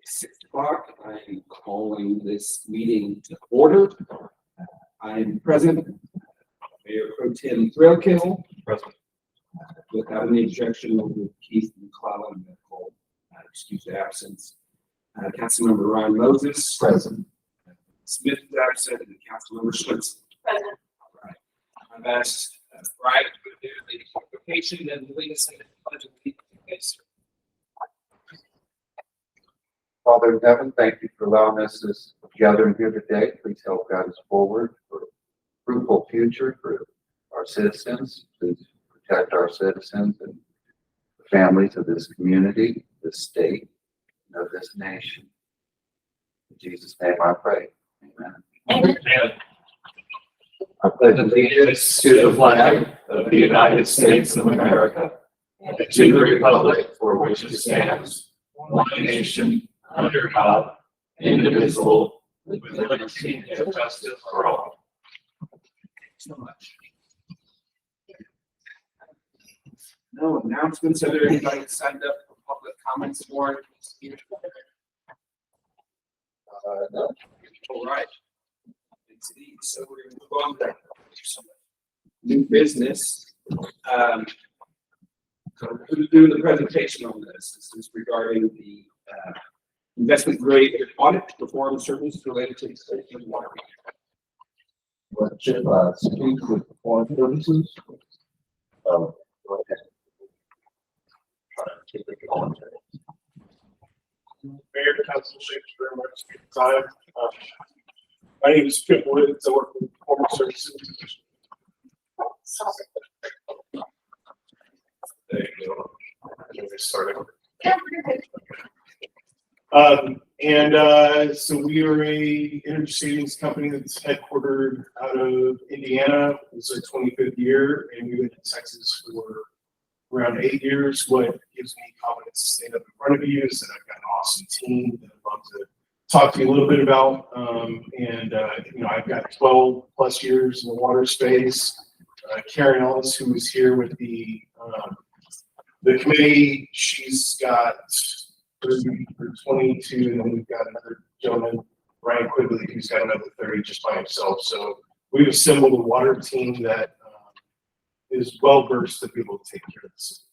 6 o'clock. I'm calling this meeting to order. I'm present. Mayor Pro Tem Threlkill. Present. Without any objection, with Keith McClellan, excuse absence. Councilmember Ryan Moses. Present. Smith is absent, and Councilmember Swinson. Present. All right. I've asked Brian to do the application and lead us in the pledge of allegiance. Father in heaven, thank you for allowing us this gathering here today. Please help guide us forward for a fruitful future for our citizens. Please protect our citizens and the families of this community, this state, and of this nation. In Jesus' name I pray. Amen. Amen. I pledge allegiance to the flag of the United States of America and to the republic for which it stands, one nation, under God, indivisible, with liberty and justice for all. So much. No announcements. Are there anybody that signed up for public comments for it? No. All right. So we're going to move on to new business. So who's doing the presentation on this? This is regarding the investment grade audit performance services related to the safety of water. What should speak with performance services? Go ahead. Try to keep it going. Mayor, Council, thank you very much for your time. My name is Kip Woods. I work with Performance Services. There you go. Let me start over. So we are a energy savings company that's headquartered out of Indiana. It's our 25th year, and we've been in Texas for around 8 years. What gives me confidence to stand up in front of you is that I've got an awesome team that I'd love to talk to you a little bit about. I've got 12 plus years in the water space. Karen Ellis, who is here with the committee, she's got 30 or 22, and then we've got another gentleman, Ryan Quigley, who's got another 30 just by himself. So we've assembled a water team that is well versed to be able to take care of this.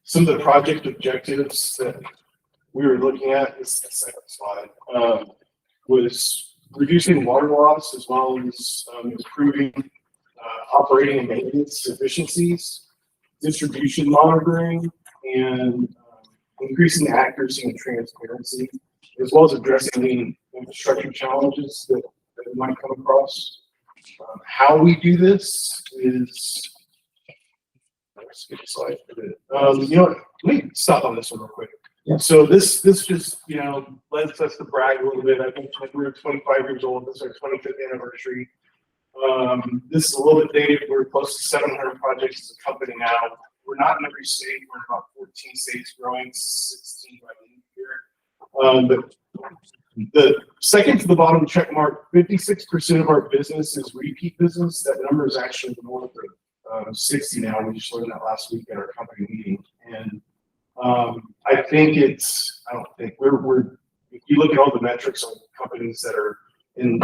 Some of the project objectives that we were looking at, this is the second slide, was reducing water loss as well as improving operating and maintenance efficiencies, distribution monitoring, and increasing the accuracy and transparency, as well as addressing the infrastructure challenges that we might come across. How we do this is, let's get a slide for it. Let me stop on this one real quick. Yeah. So this just, lets us to brag a little bit. I think we're 25 years old. This is our 25th anniversary. This is a little bit dated. We're close to 700 projects as a company now. We're not in every state. We're in about 14 states, growing 16 by the end of the year. But the second to the bottom check mark, 56% of our business is repeat business. That number is actually north of 60 now. We just learned that last week at our company meeting. And if you look at all the metrics on companies that are in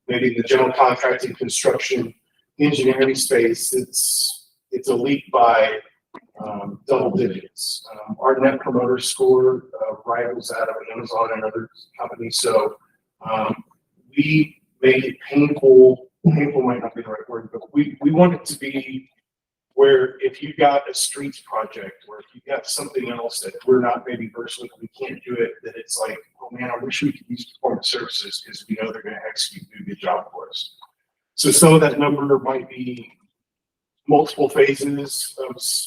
maybe the general contracting, construction, engineering space, it's elite by double digits. Our net promoter score rivals that of Amazon and other companies. So we make it painful might not be the right word, but we want it to be where if you got a streets project or if you got something else that we're not maybe versed with, we can't do it, that it's like, oh man, I wish we could use performance services because we know they're going to execute and do a good job for us. So some of that number might be multiple phases.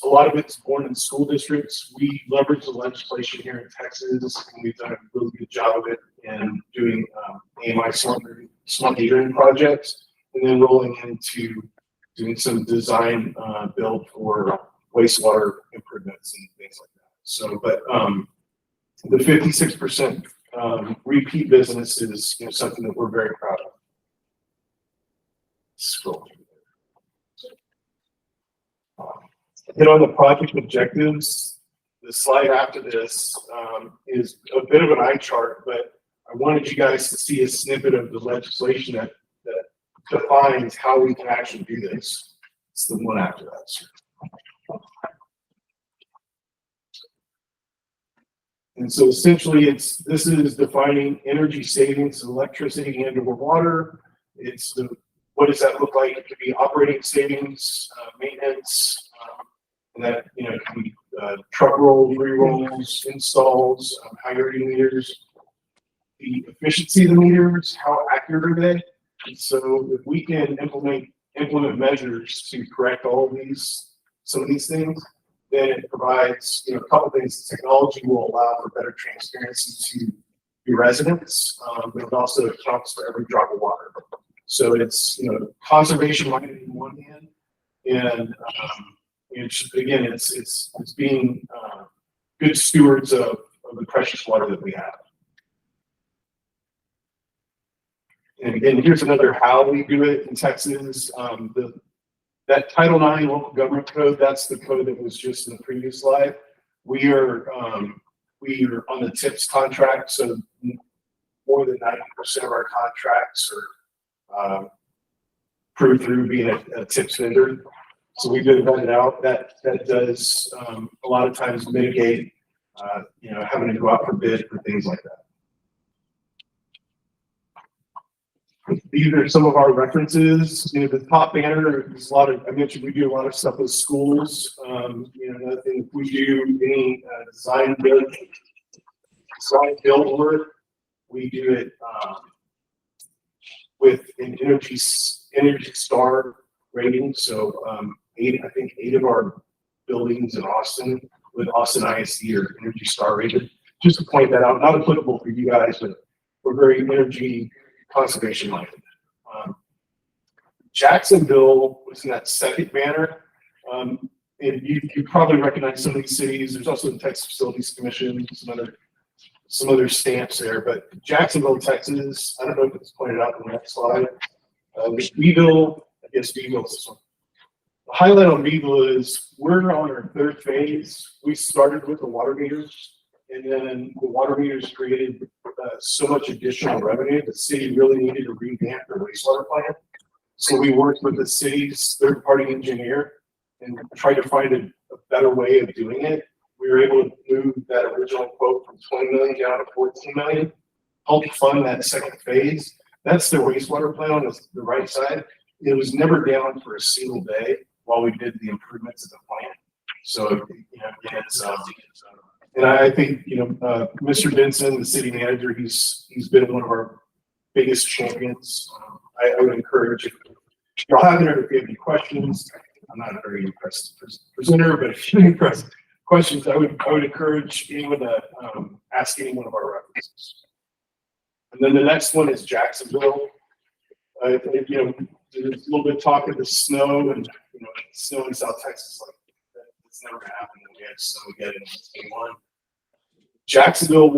A lot of it's born in school districts. We leverage the legislation here in Texas, and we've done a really good job of it in doing AMI smart metering projects, and then rolling into doing some design build for wastewater improvements and things like that. So, but the 56% repeat business is something that we're very proud of. Scroll. Hit on the project objectives. the slide after this is a bit of an eye chart, but I wanted you guys to see a snippet of the legislation that defines how we can actually do this. It's the one after that, sir. And so essentially this is defining energy savings, electricity and or water. It's what does that look like? It could be operating savings, maintenance, and that, you know, it can be truck rolls, re-rolls, installs, high-rating meters, the efficiency of the meters, how accurate are they? And so if we can implement measures to correct all of some of these things, then it provides, you know, a couple of things. Technology will allow for better transparency to your residents, but it also accounts for every drop of water. So it's, you know, conservation minded in one hand, and again, it's being good stewards of the precious water that we have. And again, here's another how we do it in Texas. That Title IX local government code, that's the code that was just in the previous slide. We are on the TIPS contract, so more than 90% of our contracts are approved through being a TIPS vendor. So we've been vetted out. That does a lot of times mitigate, you know, having to go out for bid for things like that. These are some of our references. You know, the top banner is a lot of, I mentioned we do a lot of stuff with schools. You know, another thing, if we do any design build work, we do it with an Energy Star rating. So I think 8 of our buildings in Austin with Austin ISD are Energy Star rated. Just to point that out, not applicable for you guys, but we're very energy conservation minded. Jacksonville was in that second banner. And you probably recognize some of these cities. There's also the Texas Facilities Commission, some other stamps there, but Jacksonville, Texas, I don't know if it's pointed out in the next slide. Beeville, I guess Beeville's this one. The highlight on Beeville is we're on our 3rd phase. We started with the water meters, and then the water meters created so much additional revenue. The city really needed to revamp their wastewater plant. So we worked with the city's third-party engineer and tried to find a better way of doing it. We were able to move that original quote from 20 million down to 14 million, help fund that second phase. That's their wastewater plant on the right side. It was never down for a single day while we did the improvements of the plant. So, you know, it's, and I think, you know, Mr. Benson, the city manager, he's been one of our biggest champions. I would encourage, if y'all have any questions, I'm not a very impressed presenter, but if you have any questions, I would encourage anyone to ask any one of our references. And then the next one is Jacksonville. You know, there's a little bit of talk of the snow, and you know, snow in South Texas, like it's never gonna happen. We had snow again in 2021. Jacksonville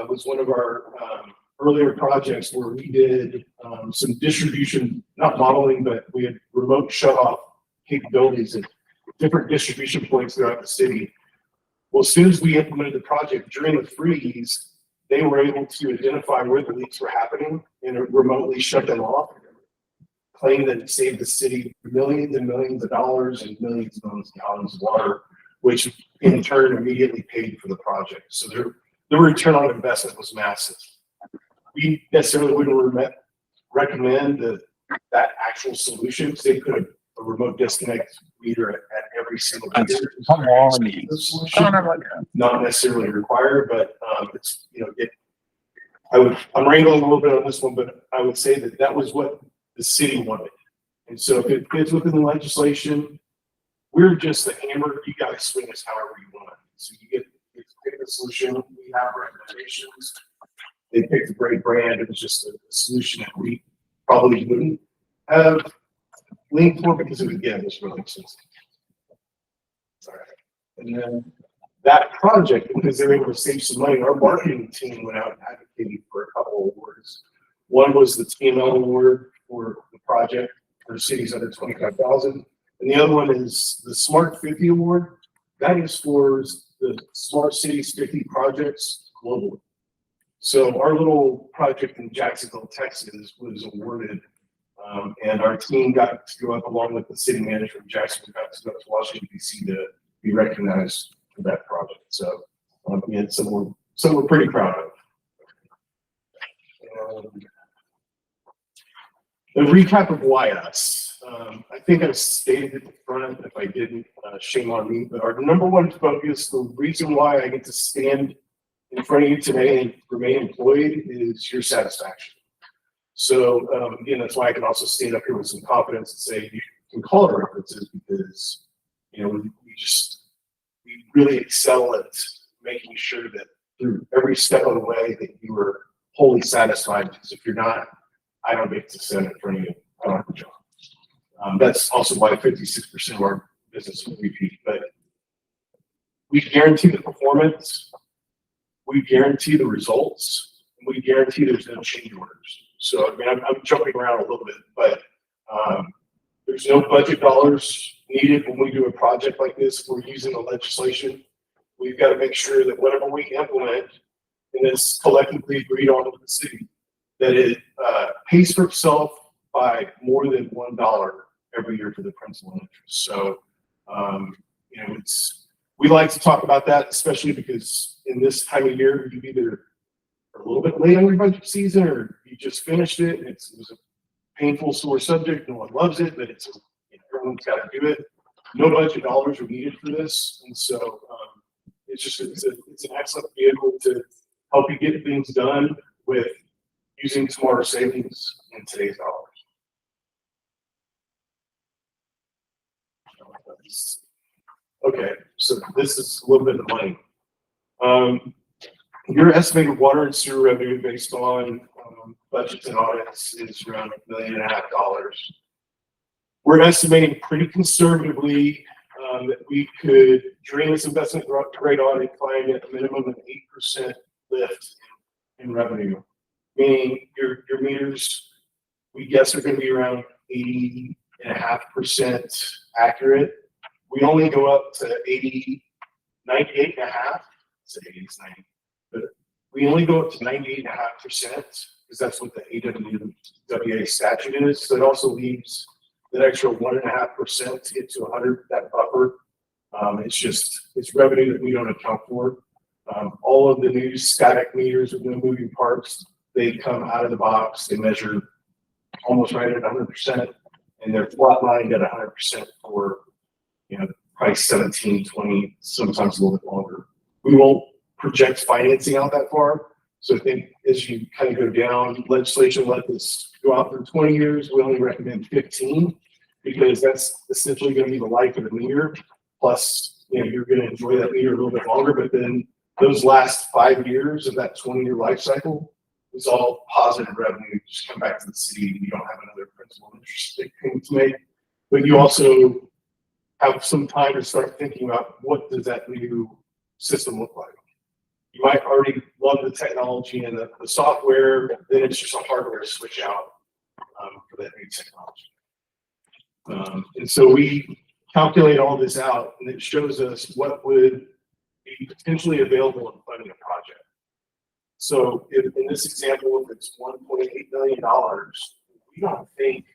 was one of our earlier projects where we did some distribution, not modeling, but we had remote shut-off capabilities at different distribution points throughout the city. Well, as soon as we implemented the project during the freeze, they were able to identify where the leaks were happening and remotely shut them off, claiming that it saved the city millions and millions of dollars and millions and millions of gallons of water, which in turn immediately paid for the project. So the return on investment was massive. We necessarily wouldn't recommend that actual solution, because they put a remote disconnect meter at every single meter. Come on. Not necessarily required, but it's, you know, I'm wrangling a little bit on this one, but I would say that was what the city wanted. And so if it fits within the legislation, we're just the hammer. You guys swing us however you want. So you pick the solution. We have recommendations. They picked a great brand. It was just a solution that we probably wouldn't have leaned for, because it, again, was really expensive. All right. And then that project, because they were able to save some money, our marketing team went out and advocated for a couple of awards. One was the TML award for the project for cities under 25,000. And the other one is the Smart 50 award. That is for the Smart Cities 50 projects globally. So our little project in Jacksonville, Texas was awarded, and our team got to go up along with the city manager of Jacksonville, got to go up to Washington DC to be recognized for that project. So, yeah, it's something we're pretty proud of. A recap of why us. I think I've stated at the front. If I didn't, shame on me. But our number one focus, the reason why I get to stand in front of you today and remain employed, is your satisfaction. So again, that's why I can also stand up here with some confidence and say you can call it references, because we really excel at making sure that through every step of the way that you are wholly satisfied. Because if you're not, I don't get to stand in front of you. I don't have a job. That's also why 56% of our business will repeat. But we guarantee the performance, we guarantee the results, and we guarantee there's no change orders. So I mean, I'm jumping around a little bit, but there's no budget dollars needed when we do a project like this. We're using the legislation. We've got to make sure that whatever we implement, and it's collectively agreed on with the city, that it pays for itself by more than $1 every year for the principal and interest. So, we like to talk about that, especially because in this time of year, you either are a little bit late on your budget season, or you just finished it. And it was a painful, sore subject. No one loves it, but everyone's got to do it. No budget dollars are needed for this, and so it's an excellent vehicle to help you get things done with using smarter savings in today's dollars. Okay, so this is a little bit of money. Your estimated water and sewer revenue based on budgets and audits is around $1.5 million. We're estimating pretty conservatively that we could, during this investment grade audit, find a minimum of 8% lift in revenue. Meaning your meters, we guess, are going to be around 80.5% accurate. We only go up to 98.5. Say 80 is 90, but we only go up to 98.5% because that's what the AWWA statute is. So it also leaves that extra 1.5% to get to 100, that buffer. It's revenue that we don't account for. All of the new static meters with no moving parts, they come out of the box. They measure almost right at 100%, and they're flatlined at 100% for probably 17, 20, sometimes a little bit longer. We won't project financing out that far. So I think as you kind of go down, legislation let this go out for 20 years. We only recommend 15 because that's essentially going to be the life of the meter. Plus, you're going to enjoy that meter a little bit longer, but then those last 5 years of that 20-year life cycle is all positive revenue. Just come back to the city. You don't have another principal interest payment to make, but you also have some time to start thinking about what does that new system look like. You might already love the technology and the software, then it's just a hardware switch out for that new technology. And so we calculate all this out, and it shows us what would be potentially available in funding a project. So if, in this example, if it's $1.8 million, we don't think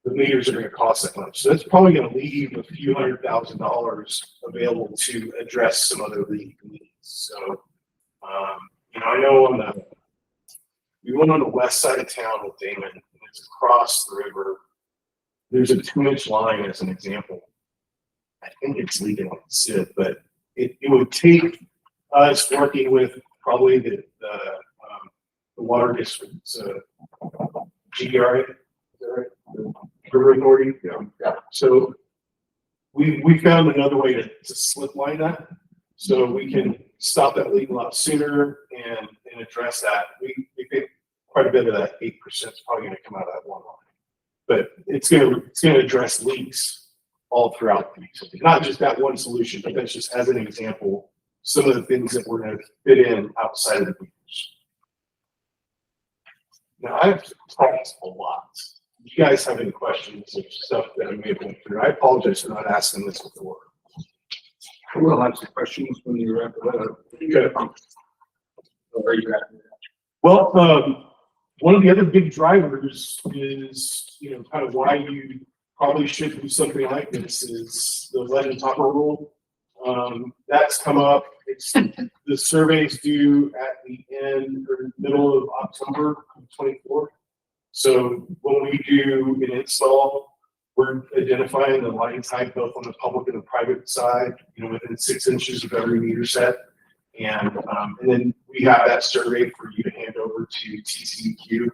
the meters are going to cost that much. So that's probably going to leave a few $100,000 available to address some other leak needs. So, I know we went on the west side of town with Damon, and it's across the river. There's a 2-inch line as an example. I think it's leaking on the SIP, but it would take us working with probably the water district's GRA, the River Authority. Yeah. So we found another way to slip line that, so we can stop that leak a lot sooner and address that. We think quite a bit of that 8% is probably going to come out of that one line, but it's going to address leaks all throughout the utility. Not just that one solution, but that's just as an example, some of the things that we're going to fit in outside of the meters. Now I've talked a lot. If you guys have any questions or stuff that I may have went through, I apologize for not asking this before. We'll have some questions when you wrap it up. Good. Where you at? Well, one of the other big drivers is, kind of why you probably should do something like this is the lead and copper rule. That's come up. The surveys due at the end or middle of October 24th. So when we do an install, we're identifying the line type both on the public and the private side, within 6 inches of every meter set. And then we have that survey for you to hand over to TCEQ.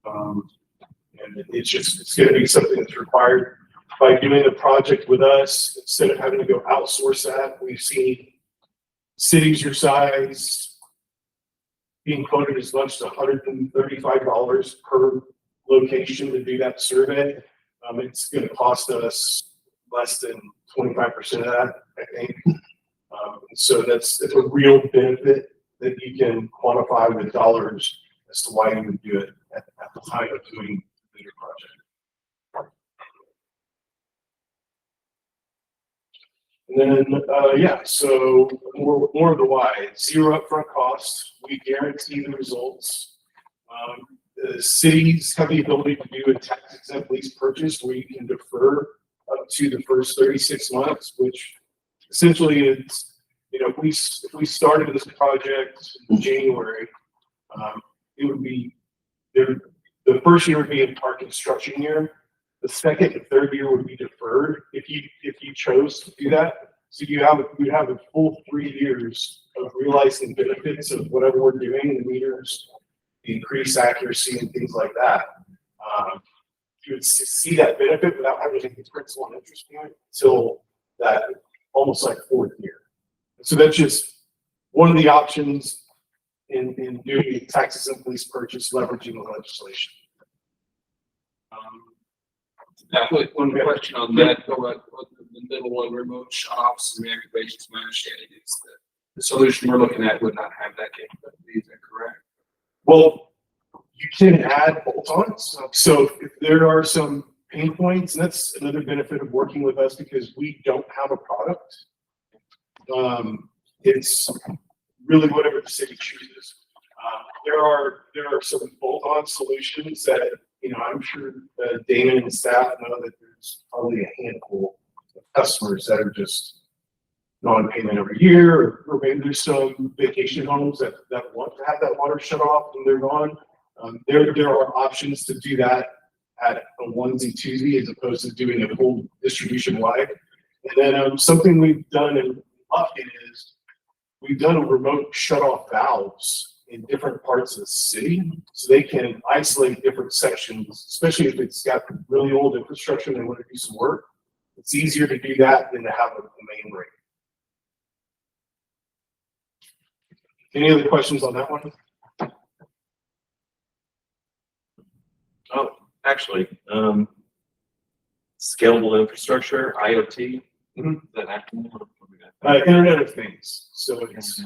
And it's going to be something that's required. By doing the project with us, instead of having to go outsource that, we've seen cities your size being quoted as much as $135 per location to do that survey. It's going to cost us less than 25% of that, I think. So it's a real benefit that you can quantify with dollars as to why you would do it at the time of doing the bigger project. And then, so more of the why. 0 upfront costs. We guarantee the results. The cities have the ability to do a tax-exempt lease purchase where you can defer up to the first 36 months, which essentially is, if we started this project in January, it would be the first year would be in our construction year. The second and third year would be deferred if you chose to do that. So you have a full 3 years of realizing benefits of whatever we're doing, the meters, the increased accuracy, and things like that. You would see that benefit without having to take principal and interest payment until that almost like 4th year. So that's just one of the options in doing a tax-exempt lease purchase, leveraging the legislation. One question on that, the middle one, remote shut-offs and reactivations managed is the solution we're looking at would not have that capability. Is that correct? Well, you can add bolt-ons. So if there are some pain points, and that's another benefit of working with us because we don't have a product. It's really whatever the city chooses. There are some bolt-on solutions that, I'm sure Dana and staff know that there's probably a handful of customers that are just non-payment every year, or maybe there's some vacation homes that want to have that water shut off when they're gone. There are options to do that at a onesie twosie as opposed to doing a full distribution wide. And then something we've done in Lufkin is we've done a remote shut off valves in different parts of the city, so they can isolate different sections, especially if it's got really old infrastructure and they want to do some work. It's easier to do that than to have a main break. Any other questions on that one? Oh, actually, scalable infrastructure, IoT. Mhm. Is that acronym? Internet of Things. So it's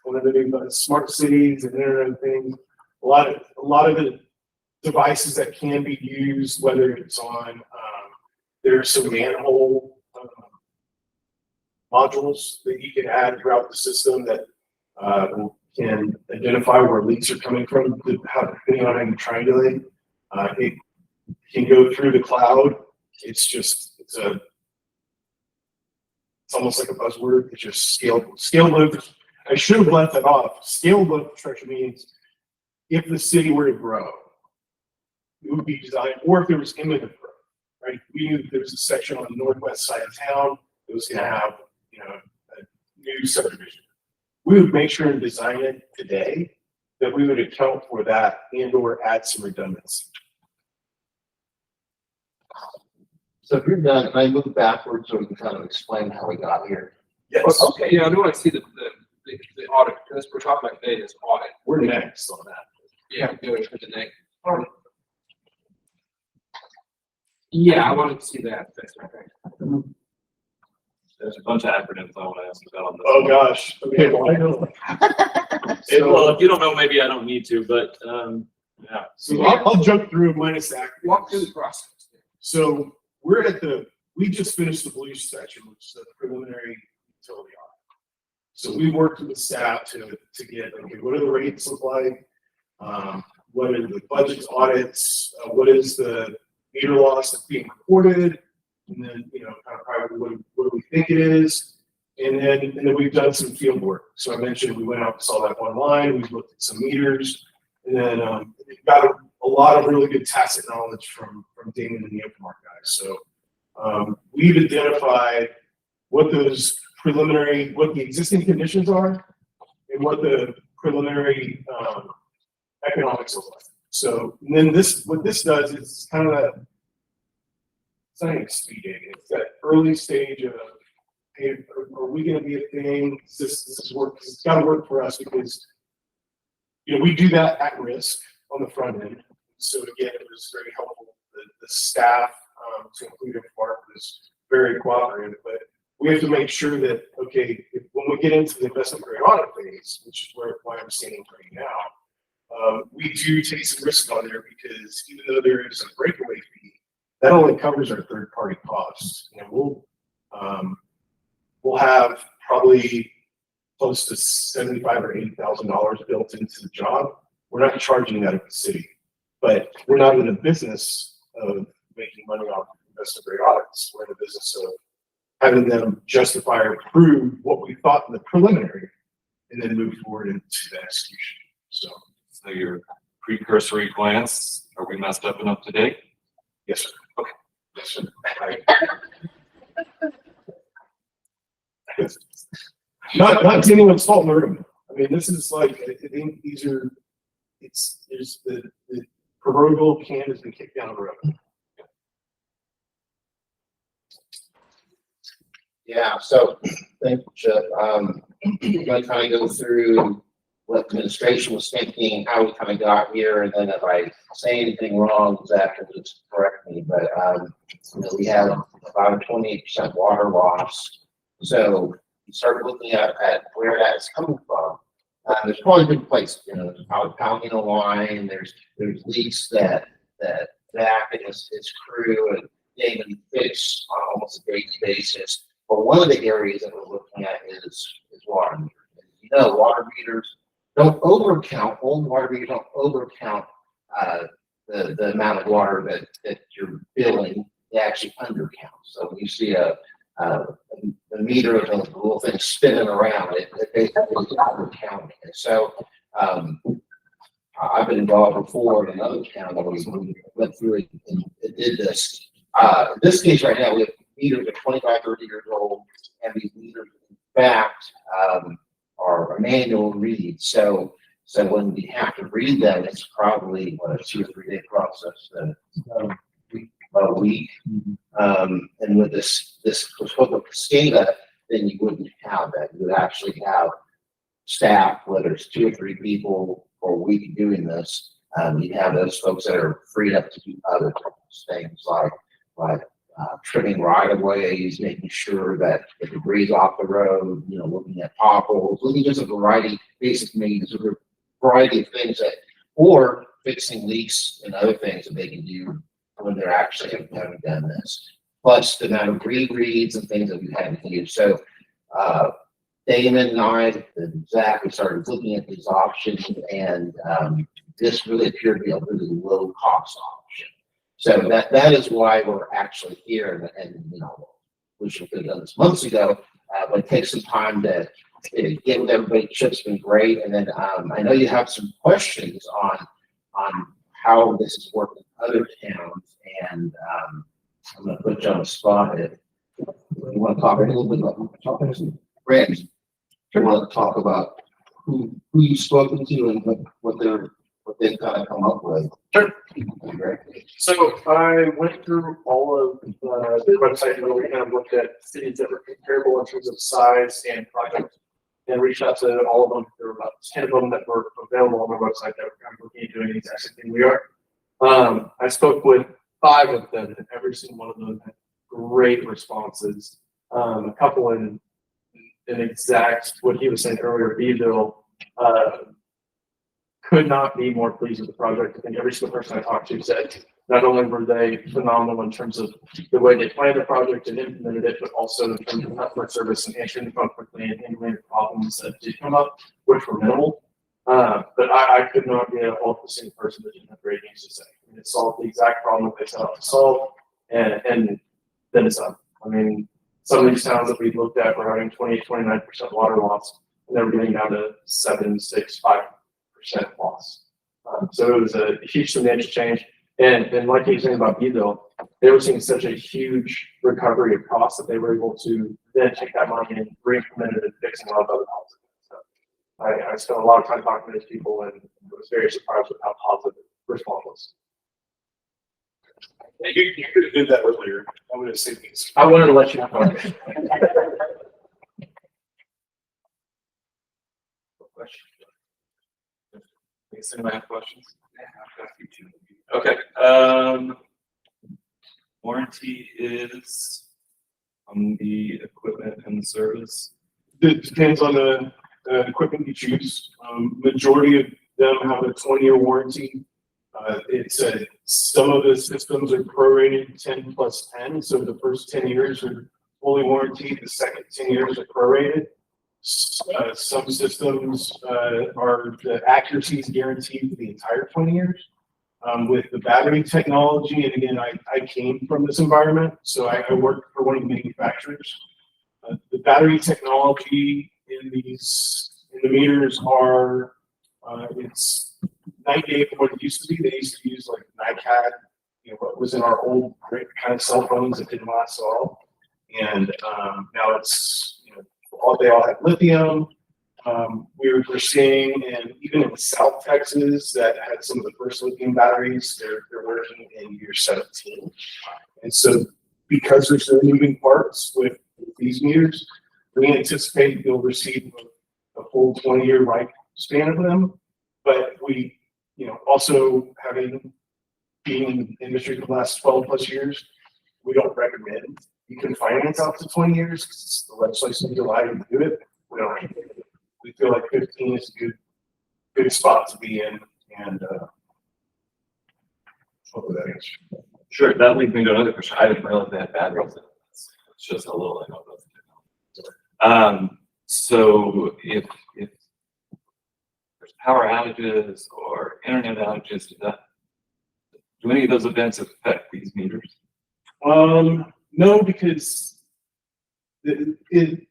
one of the big smart cities and Internet of Things. A lot of the devices that can be used, whether it's on there's some manhole modules that you can add throughout the system that can identify where leaks are coming from, depending on how you triangulate. It can go through the cloud. It's almost like a buzzword. It's just scalable. I should have left that off. Scalable infrastructure means if the city were to grow, it would be designed, or if there was imminent growth, right? We knew there was a section on the northwest side of town that was going to have, a new subdivision. We would make sure and design it today that we would account for that and/or add some redundancy. So if you're done, can I move backwards so we can kind of explain how we got here? Yes. Okay, yeah, I do want to see the audit, because we're talking about today is audit. We're next on that. Yeah, go to the next. Yeah, I wanted to see that. That's okay. There's a bunch of acronyms I want to ask about on this. Oh, gosh. Okay, well, I know. Well, if you don't know, maybe I don't need to, but, yeah. So I'll jump through minus that. Walk through the process. So we're at the we just finished the blue section, which is the preliminary utility audit. So we worked with the staff to get, okay, what are the rates look like? What are the budget audits? What is the meter loss that's being reported? And then, kind of probably what do we think it is? And then we've done some field work. So I mentioned we went out and saw that one line. We looked at some meters, and then got a lot of really good tacit knowledge from Damon and the Infomart guys. So we've identified what the existing conditions are and what the preliminary economics look like. So and then what this does is kind of that, it's not even speed dating, it's that early stage of, hey, are we going to be a thing? This is work, it's got to work for us because, we do that at risk on the front end. So again, it was very helpful. The staff, to include Infomart, was very cooperative, but we have to make sure that, okay, when we get into the investment grade audit phase, which is why I'm standing right now, we do take some risk on there because even though there is a breakaway fee, that only covers our third party costs. We'll have probably close to $75,000 or $80,000 built into the job. We're not charging that at the city, but we're not in the business of making money off investment grade audits. We're in the business of having them justify or prove what we thought in the preliminary and then move forward into the execution. So your precursory plans, are we messed up and up to date? yes, sir. Okay. Yes, sir. Not anyone's fault, Murder. I mean, this is like, I think there's the proverbial can has been kicked down the road. Yeah, so thank you, Chip. I'm gonna kind of go through what the administration was thinking, how we kind of got here, and then if I say anything wrong, Zach can just correct me. But we have about a 28% water loss. So you start looking at where that's coming from. There's probably a good place, there's probably pounding a line. There's leaks that Zach and his crew and Damon fix on almost a daily basis. But one of the areas that we're looking at is water meters. Water meters don't overcount, old water meters don't overcount the amount of water that you're billing. They actually undercount. So when you see a meter of a little thing spinning around, it basically is undercounting it. So I've been involved before in another county where we went through it and it did this. In this case right now, we have meters are 25, 30 years old, and these meters, in fact, are manual reads. So when we have to read them, it's probably a 2 or 3 day process. About a week. And with this hook up SCADA, then you wouldn't have that. You would actually have staff, whether it's 2 or 3 people for a week doing this. You'd have those folks that are freed up to do other things like trimming right of ways, making sure that the debris off the road, looking at potholes, looking at a variety, basic maintenance, a variety of things or fixing leaks and other things that they can do when they're actually having done this. Plus the amount of rereads and things that we've had to do. So Damon and I and Zach, we started looking at these options, and this really appeared to be a really low cost option. So that is why we're actually here, and we should have done this months ago, but it takes some time to get with everybody. Chip's been great, and then I know you have some questions on how this is working in other towns, and I'm going to put you on the spot. If you want to talk a little bit about Grant, you want to talk about who you've spoken to and what they've kind of come up with. Sure. So I went through all of the website and really kind of looked at cities that were comparable in terms of size and project, and reached out to all of them. There were about 10 of them that were available on the website that were kind of looking at doing the exact same thing we are. I spoke with 5 of them, and every single one of them had great responses. A couple in exact what he was saying earlier, Beeville, could not be more pleased with the project. I think every single person I talked to said not only were they phenomenal in terms of the way they planned the project and implemented it, but also in terms of customer service and answering the phone quickly and handling problems that did come up, which were minimal. But I could not be a whole single person that didn't have great news to say. I mean, it solved the exact problem that they set out to solve, and then it's done. I mean, some of these towns that we looked at were having 29% water loss, and they were getting down to 7, 6, 5% loss. So it was a huge substantial change. And like you were saying about Beeville, they were seeing such a huge recovery of costs that they were able to then take that money and re-implement it and fixing a lot of other problems. So I spent a lot of time talking to these people and was very surprised with how positive the response was. You could have did that earlier. I would have said these. I wanted to let you know. Does anyone have questions? Okay, warranty is on the equipment and service. It depends on the equipment you choose. Majority of them have a 20-year warranty. Some of the systems are prorated 10 plus 10. So the first 10 years are fully warranted. The second 10 years are prorated. Some systems are the accuracy is guaranteed for the entire 20 years. With the battery technology, and again, I came from this environment, so I worked for one of the manufacturers. The battery technology in the meters are it's 98 from what it used to be. They used to use like NiCad, what was in our old kind of cell phones that didn't last at all, and now it's they all have lithium. We're seeing, and even in South Texas, that had some of the first lithium batteries, they're working in year 17. And so, because there's no moving parts with these meters, we anticipate they'll receive a full 20-year lifespan of them. But we, also having been in the industry for the last 12 plus years, we don't recommend you can finance out to 20 years because the legislation doesn't allow you to do it. We feel like 15 is a good spot to be in, and hopefully that answers. Sure, that leads me to another question. I didn't realize they had batteries. It's just a little, I know about the so if there's power outages or internet outages, do any of those events affect these meters? No, because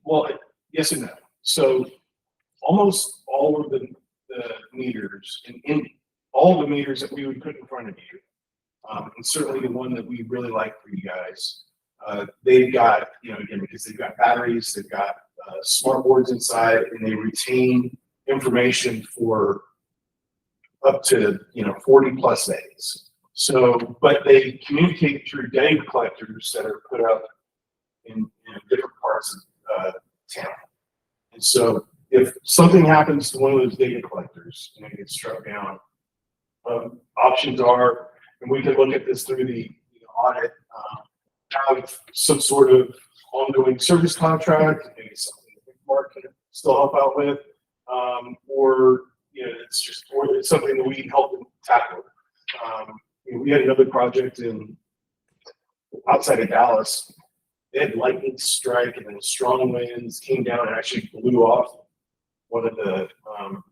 well, yes and no. So almost all of the meters and all the meters that we would put in front of you, and certainly the one that we really like for you guys, they've got, again, because they've got batteries, they've got smart boards inside, and they retain information for up to 40 plus days. So, but they communicate through data collectors that are put up in different parts of town. And so if something happens to one of those data collectors and it gets struck down, options are, and we can look at this through the audit, have some sort of ongoing service contract, maybe something that Mark can still help out with, or it's something that we help them tackle. We had another project outside of Dallas. They had lightning strike and then strong winds came down and actually blew off one of the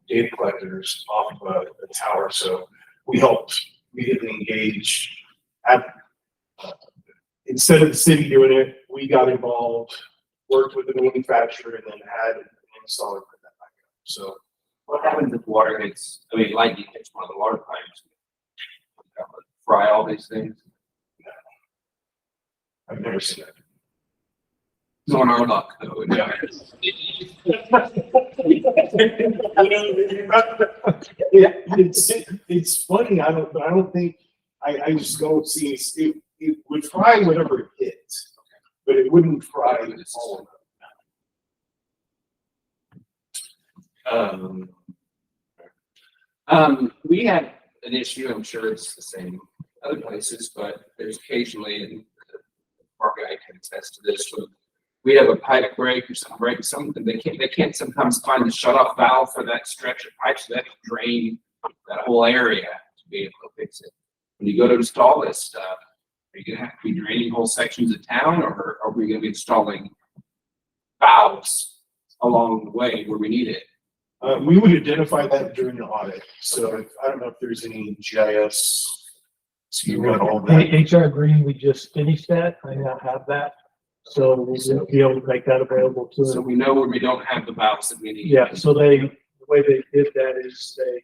data collectors off of a tower. So we helped immediately engage. Instead of the city doing it, we got involved, worked with the manufacturer, and then had an installer put that back up. So What happens if water hits, lightning hits one of the water pipes? Fry all these things? I've never seen that. It's on our luck, though. Yeah. Yeah, it's funny. I don't think I just don't see it would fry whatever it hits, but it wouldn't fry all of it. We had an issue, I'm sure it's the same other places, but there's occasionally, and Mark and I can attest to this, when we have a pipe break or something, they can't sometimes find the shut-off valve for that stretch of pipe, so they have to drain that whole area to be able to fix it. when you go to install this stuff, are you gonna have to be draining whole sections of town, or are we gonna be installing valves along the way where we need it? We would identify that during the audit. So I don't know if there's any GIS scheme on all that. HR Green, we just finished that. I now have that. So we'll be able to make that available to So them. we know where we don't have the valves that we need. Yeah, so the way they did that is they,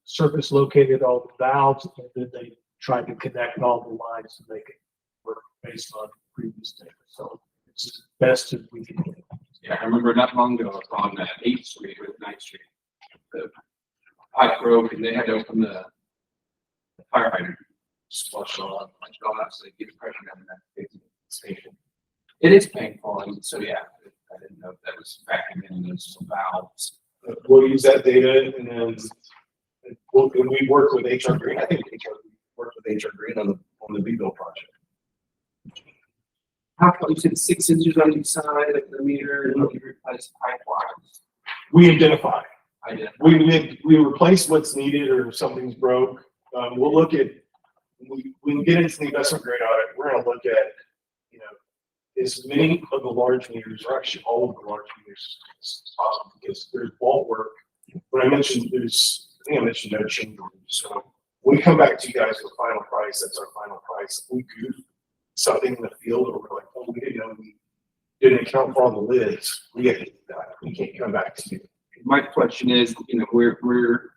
surface located all the valves and then they tried to connect all the lines to make it work based on previous data. So it's as best as we can get. Yeah, I remember not long ago on 8th Street or 9th Street, the pipe broke and they had to open the fire hydrant. Just flush it all out so they get pressure down in that station. It is painful, and so yeah, I didn't know if that was factoring in those valves. We'll use that data and then and we work with HR Green. I think HR worked with HR Green on the B-Bill project. How come you said 6 inches on each side of the meter and you replace pipe lines? We identify. I did. We replace what's needed or if something's broke. We'll look at, we can get into the investment grade audit. We're gonna look at, you know, as many of the large meters, or actually all of the large meters as possible, because there's vault work. When I mentioned I think I mentioned no change order. So when we come back to you guys with a final price, that's our final price. If we goof something in the field or we're like, oh, we didn't know we didn't account for all the lids, we have to do that. We can't come back to you. My question is, you know, we're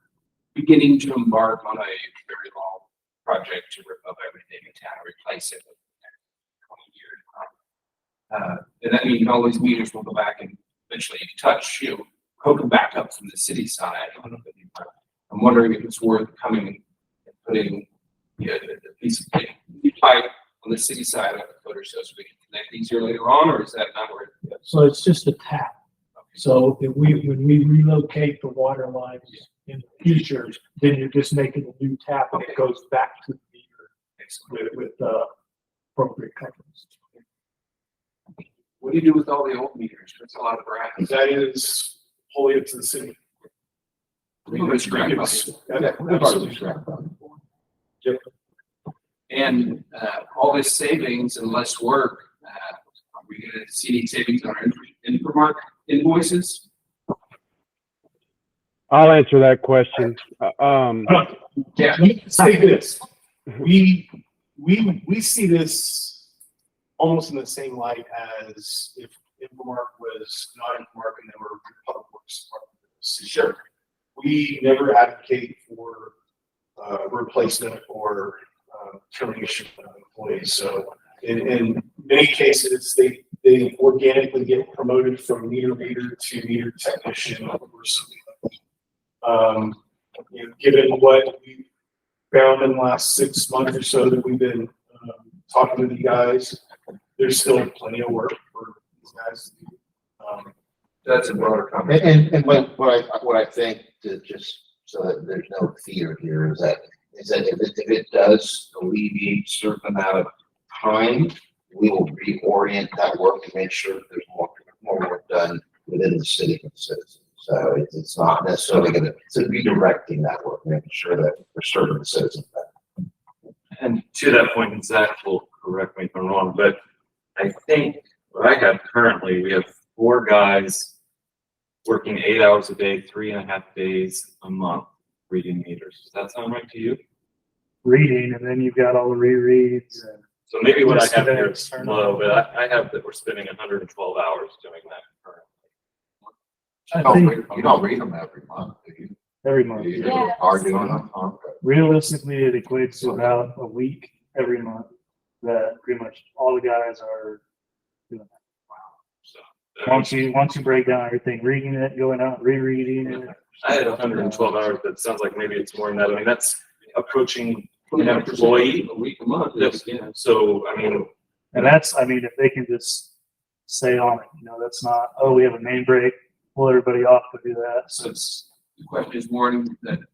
beginning to embark on a very long project to rip up everything in town, replace it with 20 years. And that means all these meters will go back and eventually touch, you know, hook them back up from the city side. I'm wondering if it's worth coming and putting, you know, the piece of pipe on the city side of the foot or so we can connect easier later on, or is that not where? So it's just a tap. So if when we relocate the water lines in the future, then you're just making a new tap and it goes back to the meter with appropriate companies. What do you do with all the old meters? That's a lot of brass. That is wholly up to the city. And all this savings and less work, are we gonna see any savings on our Infomark invoices? I'll answer that question. Yeah. Say this, we see this almost in the same light as if Infomark was not Infomark and they were Public Works Department. Sure. We never advocate for replacement or termination of employees. So in many cases, they organically get promoted from meter reader to meter technician or something like that. You know, given what we found in the last 6 months or so that we've been talking with you guys, there's still plenty of work for these guys to do. That's a broader comment. And what I think, to just so that there's no fear here, is that if it does alleviate a certain amount of time, we will reorient that work to make sure that there's more work done within the city for the citizens. So it's not necessarily going to redirecting that work, making sure that we're serving the citizens better. And to that point, and Zach will correct me if I'm wrong, but I think what I have currently, we have 4 guys working 8 hours a day, 3.5 days a month reading meters. Does that sound right to you? Reading, and then you've got all the rereads. So maybe what I have here is low, but I have that we're spending 112 hours doing that currently. You don't read them every month, do you? Every month. You Yeah. are doing them, okay. Realistically, it equates to about a week every month that pretty much all the guys are doing that. So that Once you break down everything, reading it, going out, rereading it. I had 112 hours, but it sounds like maybe it's more than that. I mean, that's approaching an employee. A week, a month. Yes, Yeah. so, I mean, And that's, I mean, if they can just stay on it, you know, that's not, oh, we have a main break, pull everybody off to do that. So it's, The question is more that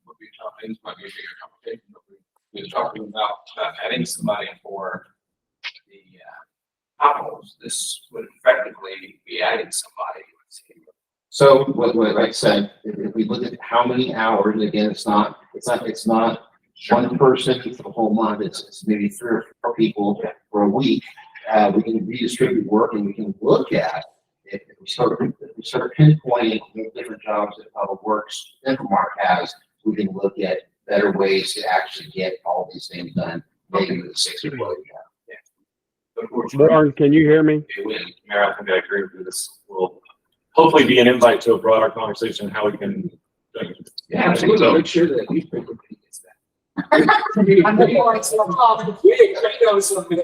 what we're talking, this might be a bigger conversation, but we're talking about adding somebody for the potholes. This would effectively be adding somebody. So what I said, if we look at how many hours, again, it's not one person for the whole month, it's maybe 3 or 4 people for a week. We can redistribute work and we can look at, if we start pinpointing different jobs that Public Works, Infomark has, we can look at better ways to actually get all these things done, maybe with 6 people. Warren, can you hear me? Mayor, I think I agree with this. Will hopefully be an invite to a broader conversation how we can. Yeah, absolutely. Make sure that we frequently gets that. I'm looking forward to the call. I know something.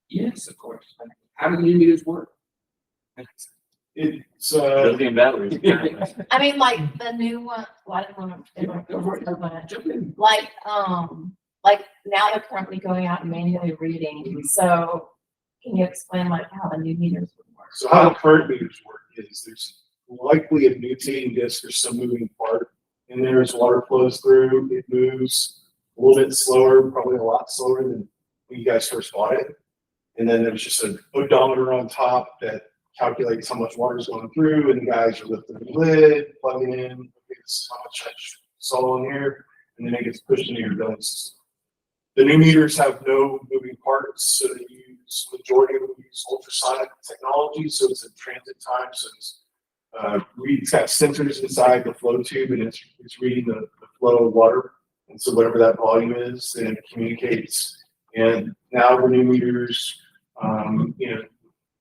Yes, of course. How do the new meters work? It's, Lithium batteries. I mean, like the new one, well, I don't know. Jump in. Like now they're currently going out and manually reading. So can you explain like how the new meters would work? so how the current meters work is there's likely a mutating disk or some moving part. And there's water flows through, it moves a little bit slower, probably a lot slower than when you guys first bought it. And then there's just an odometer on top that calculates how much water is going through, and the guys are lifting the lid, plugging in, okay, this is how much I saw in here, and then it gets pushed into your billing system. The new meters have no moving parts, so they majority of them use ultrasonic technology, so it's a transit time, so it's got sensors inside the flow tube, and it's reading the flow of water, and so whatever that volume is, then it communicates. And now the new meters,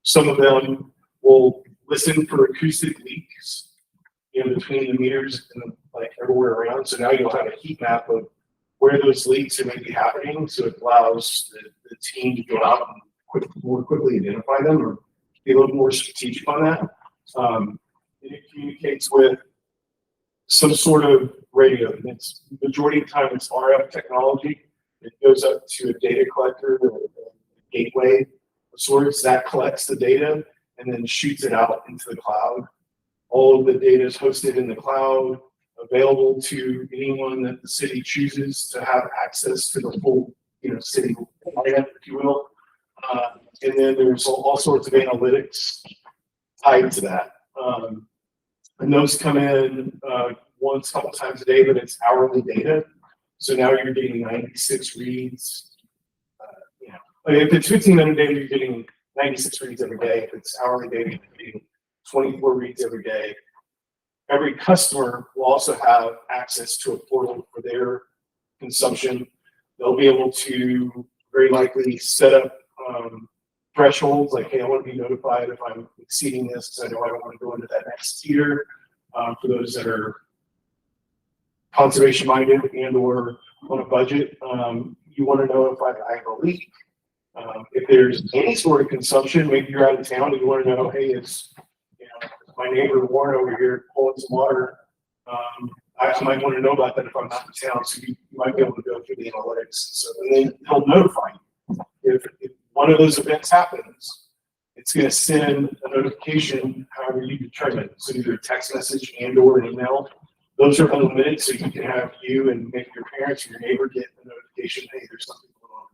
some of them will listen for acoustic leaks between the meters and like everywhere around. So now you'll have a heat map of where those leaks are maybe happening. So it allows the team to go out and more quickly identify them or be a little more strategic on that. And it communicates with some sort of radio. And it's majority of the time it's RF technology. It goes up to a data collector or a gateway of sorts that collects the data and then shoots it out into the cloud. All of the data is hosted in the cloud, available to anyone that the city chooses to have access to the full, city data, if you will. And then there's all sorts of analytics tied to that. And those come in once, a couple times a day, but it's hourly data. So now you're getting 96 reads. If it's 1500 data, you're getting 96 reads every day. If it's hourly data, you're getting 24 reads every day. Every customer will also have access to a portal for their consumption. They'll be able to very likely set up thresholds, like, hey, I want to be notified if I'm exceeding this because I know I don't want to go into that next tier. For those that are conservation minded and or on a budget, you want to know if I have a leak. If there's any sort of consumption, maybe you're out of town and you want to know, hey, it's my neighbor Warren over here pulling some water. I might want to know about that if I'm not in town, so you might be able to go through the analytics. And then he'll notify you. If one of those events happens, it's going to send a notification however you determine. So either a text message and or an email. Those are unlimited, so you can have you and maybe your parents or your neighbor get a notification, hey, there's something going on.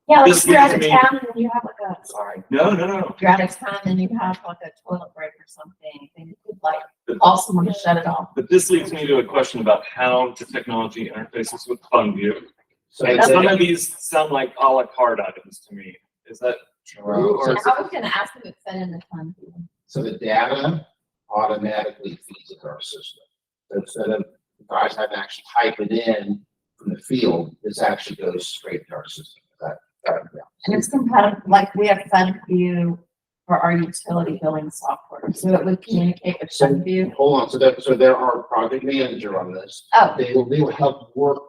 Yeah, like This if you're out of gives me- town and you have like No. if you're out of town and you have like a toilet break or something, then you could like call someone to shut it off. But this leads me to a question about how the technology interfaces with FundView. So And it's some of these sound like a la carte items to me. Is that true? So Or I was gonna ask if it fed in the fund. So the data automatically feeds into our system. So instead of guys having to actually type it in from the field, this actually goes straight to our system. And it's compatible, like we have FundView for our utility billing software, so it would communicate with FundView. Hold on, so there are project manager on this. Oh, They will help work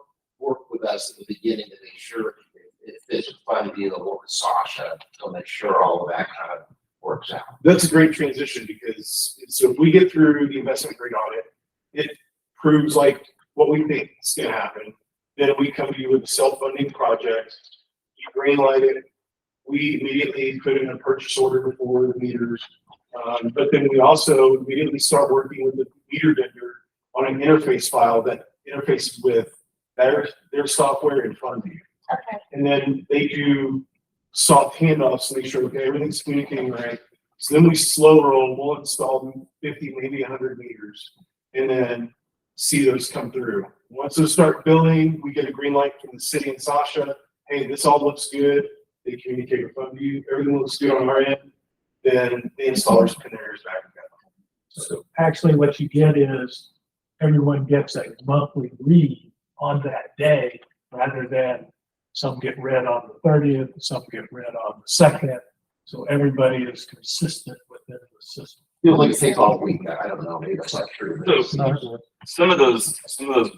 with us at the beginning to make sure if it's a fun deal, they'll work with Sasha to make sure all of that kind of works out. That's a great transition because so if we get through the investment grade audit, it proves like what we think is going to happen. Then we come to you with a self-funding project. You greenlight it. We immediately put in a purchase order for the meters. But then we also immediately start working with the meter vendor on an interface file that interfaces with their software in front of you. okay. And then they do soft handoffs to make sure, okay, everything's communicating right. So then we slow roll, we'll install 50, maybe 100 meters, and then see those come through. Once those start billing, we get a green light from the city and Sasha. Hey, this all looks good. They communicate with FundView. Everything looks good on our end. Then the installers pin their ears back together. So actually what you get is everyone gets a monthly read on that day rather than some get read on the 30th, some get read on the 2nd. So everybody is consistent within the system. Feels like it takes all week. I don't know, maybe that's not true. So some of those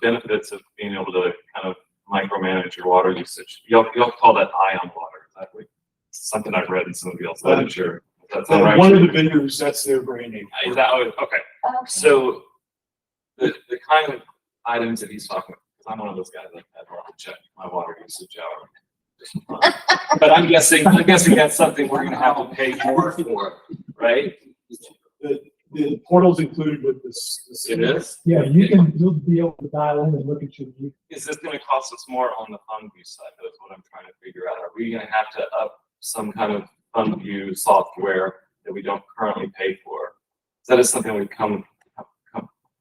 benefits of being able to kind of micromanage your water usage, y'all call that ion water. Is that like something I've read in somebody else's literature? That's not right. One of the vendors, that's their brand name. Is that, okay. Okay. So the kind of items that he's talking about, because I'm one of those guys that I'd love to check my water usage out. But I'm guessing that's something we're gonna have to pay more for, right? The portal's included with this. It is? Yeah, you'll be able to dial in and look at your view. Is this gonna cost us more on the FundView side? That's what I'm trying to figure out. Are we gonna have to up some kind of FundView software that we don't currently pay for? That is something we come.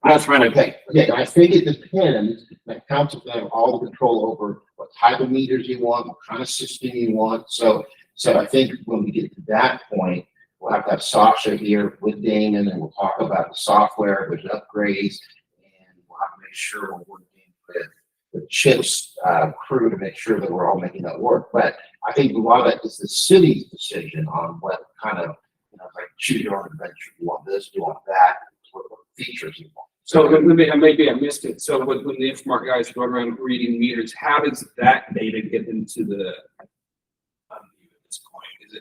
I'm not trying to. Okay, yeah, I think it depends, the council can have all the control over what type of meters you want, what kind of system you want, so I think when we get to that point, we'll have to have Sasha here with Damon, and we'll talk about the software, with upgrades, and we'll have to make sure we're working with the CHIPS crew to make sure that we're all making that work, but I think a lot of that is the city's decision on what kind of, like choose your own adventure, you want this, you want that, what features you want. So maybe I missed it. So when the Infomart guys go around reading meters, how does that data get into the at this point? Is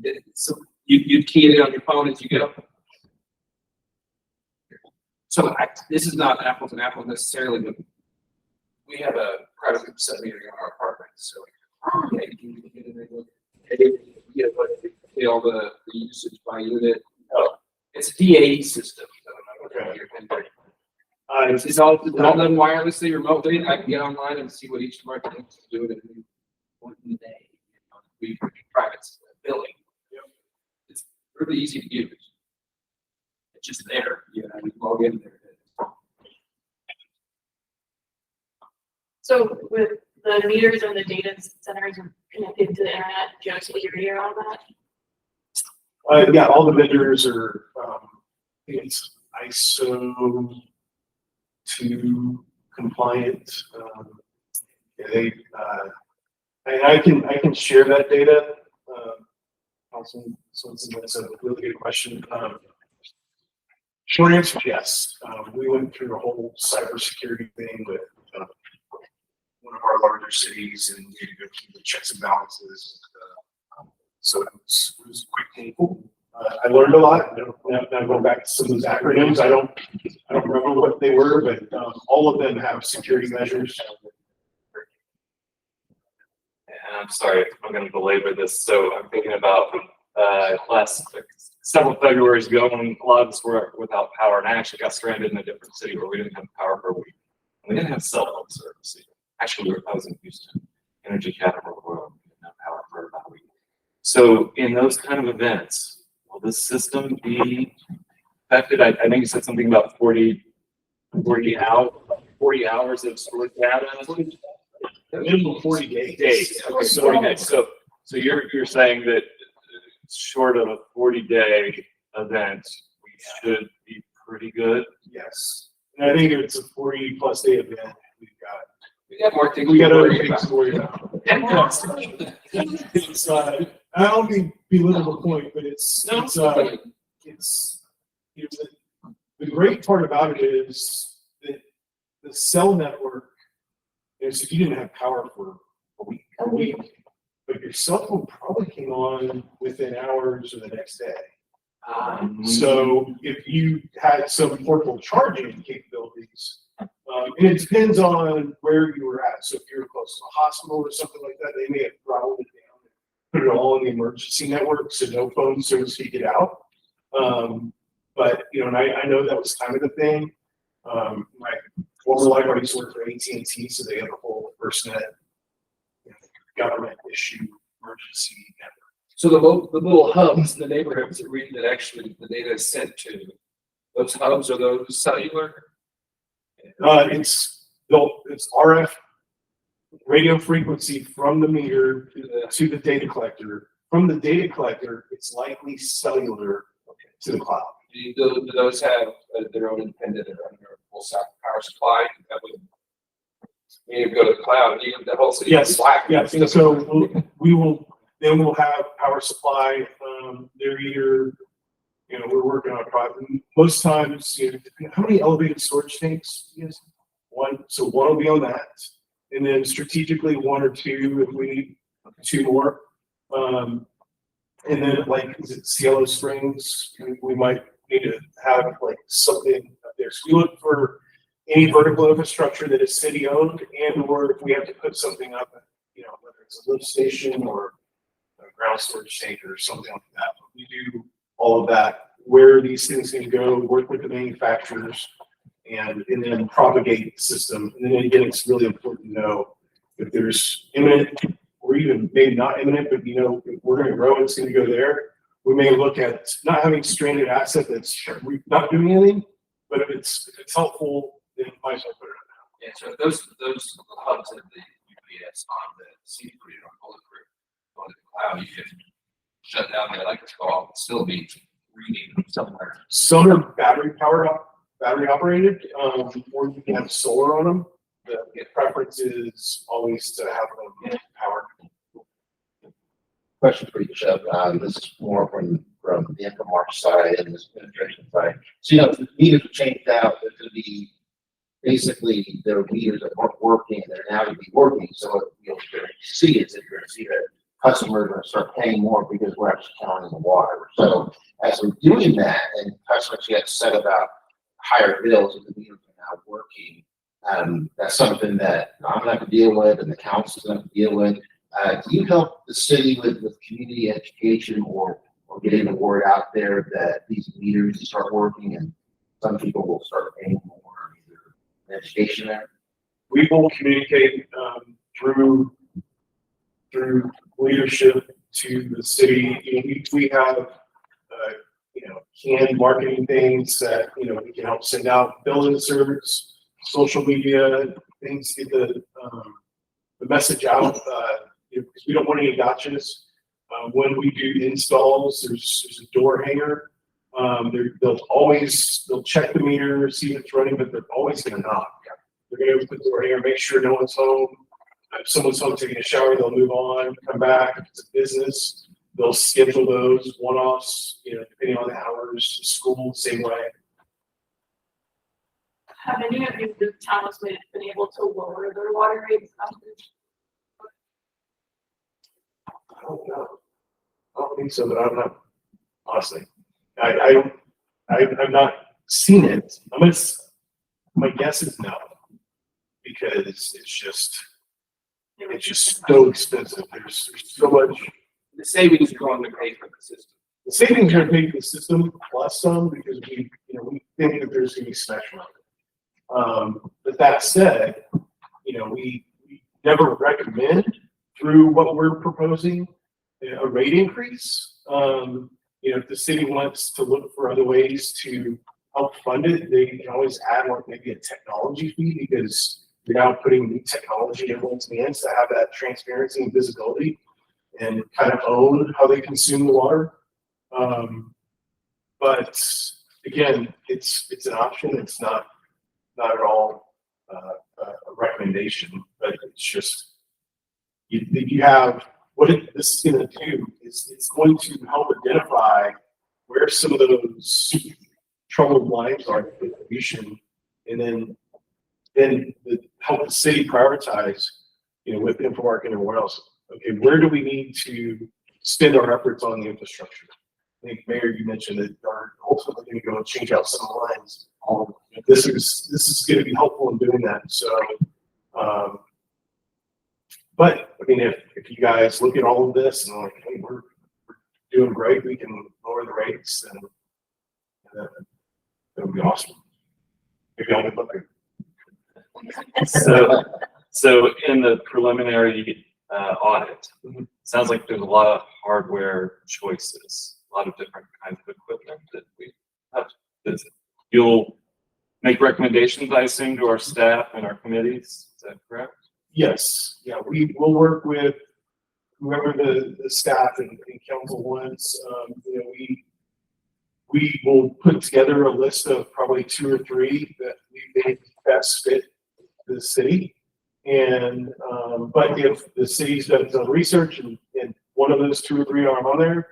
it so you key it in on your phone as you go? So this is not apples and apples necessarily, but we have a private set meter in our apartment. So yeah, you can get in there, look, all the usage by unit. Oh, it's a D80 system. It's all done wirelessly, remotely. I can get online and see what each of our things is doing in one day. We private billing. It's really easy to use. It's just there. You log in there. So with the meters and the data centers connected to the internet, do you have security around that? Yeah, all the vendors are, it's ISO 2 compliant. They, and I can share that data. Councilman Swenson, that's a really good question. Short answer, yes. We went through a whole cybersecurity thing with one of our larger cities, and we had to go through the checks and balances. So it was quite painful. I learned a lot. Now going back to some of those acronyms, I don't remember what they were, but all of them have security measures. And I'm sorry, I'm going to belabor this. So I'm thinking about several Februarys ago when a lot of us were without power, and I actually got stranded in a different city where we didn't have power for a week. And we didn't have cell phone service either. Actually, I was in Houston, energy capital of the world. We didn't have power for about a week. So in those kind of events, will this system be affected? I think you said something about 40 hours of stored data. Minimum 40 days. Okay, 40 days. So you're saying that short of a 40-day event, we should be pretty good. Yes. And I think if it's a 40+ day event, We got more things. we got other worry things about. to worry about. It's, I don't mean belittle the point, but the great part about it is that the cell network is if you didn't have power for a week, but your cell phone probably came on within hours or the next day. So if you had some portable charging capabilities, and it depends on where you were at. So if you're close to a hospital or something like that, they may have throttled it down and put it all in the emergency network, so no phone service to get out. But and I know that was kind of the thing. My former life, I used to work for AT&T, so they have a whole FirstNet government issue emergency network. So the little hubs in the neighborhoods that read that actually the data is sent to, those hubs, are those cellular? It's RF radio frequency from the meter to the data collector. From the data collector, it's likely cellular to the cloud. Do those have their own independent or full power supply? That would mean go to the cloud and even the whole city. Yes, Slack. yes. And so we'll have power supply. They're either, we're working on a project. Most times, how many elevated storage tanks? Yes. One. So one will be on that. And then strategically 1 or 2 if we need 2 more. And then like, is it Cielo Springs? We might need to have like something up there. So we look for any vertical infrastructure that is city owned, and or if we have to put something up, whether it's a lift station or a ground storage tank or something like that. We do all of that, where these things can go, work with the manufacturers, and then propagate the system. And then again, it's really important to know if there's imminent or even maybe not imminent, but if we're going to grow, it's going to go there. We may look at not having stranded asset that's not doing anything, but if it's helpful, then might as well put it on. Yeah, so those hubs of the UPS on the city grid or bulletproof on the cloud, you can shut down the electrical off and still be reading somewhere. Some are battery operated, or you can have solar on them. The preference is always to have them powered. Question for you, Chuck. This is more from the Infomark side and this penetration side. So, the meters are changed out, there's going to be basically there are meters that weren't working and they're now going to be working. So what you'll see is that you're going to see that customers are going to start paying more because we're actually counting the water. So as we're doing that and customers get upset about higher bills and the meters are now working, that's something that I'm going to have to deal with and the council's going to have to deal with. Do you help the city with community education or getting the word out there that these meters start working and some people will start paying more? Education there? We will communicate through leadership to the city. We have canned marketing things that we can help send out, building servers, social media things, get the message out. Because we don't want any gotchas. When we do installs, there's a door hanger. They'll check the meter, see if it's running, but they're always going to knock. They're going to open the door hanger, make sure no one's home. If someone's home taking a shower, they'll move on, come back. If it's a business, they'll schedule those one-offs, depending on the hours. School, same way. Have any of the towns been able to lower their water rates? I don't know. I don't think so, but I don't know. Honestly, I've not seen it. My guess is no, because it's just so expensive. There's so much. The savings are going to pay for the system. The savings are paid for the system plus some because we think that there's going to be smash money. But that said, we never recommend through what we're proposing a rate increase. If the city wants to look for other ways to help fund it, they can always add like maybe a technology fee because you're now putting new technology in everyone's hands to have that transparency and visibility and kind of own how they consume the water. But again, it's an option. It's not at all a recommendation, but it's just you have what this is going to do is it's going to help identify where some of those troubled lines are in distribution, and then help the city prioritize, with Infomark and everyone else. Okay, where do we need to spend our efforts on the infrastructure? I think, Mayor, you mentioned that are ultimately going to go and change out some lines. This is going to be helpful in doing that. So, but I mean, if you guys look at all of this and like, hey, we're doing great, we can lower the rates, and that would be awesome. Maybe I'll be looking. So in the preliminary audit, sounds like there's a lot of hardware choices, a lot of different kinds of equipment that we have. You'll make recommendations, I assume, to our staff and our committees. Is that correct? Yes, yeah, we will work with whoever the staff and council wants. You know, we will put together a list of probably 2 or 3 that we think best fit the city. And, but if the city's done some research and one of those 2 or 3 aren't on there,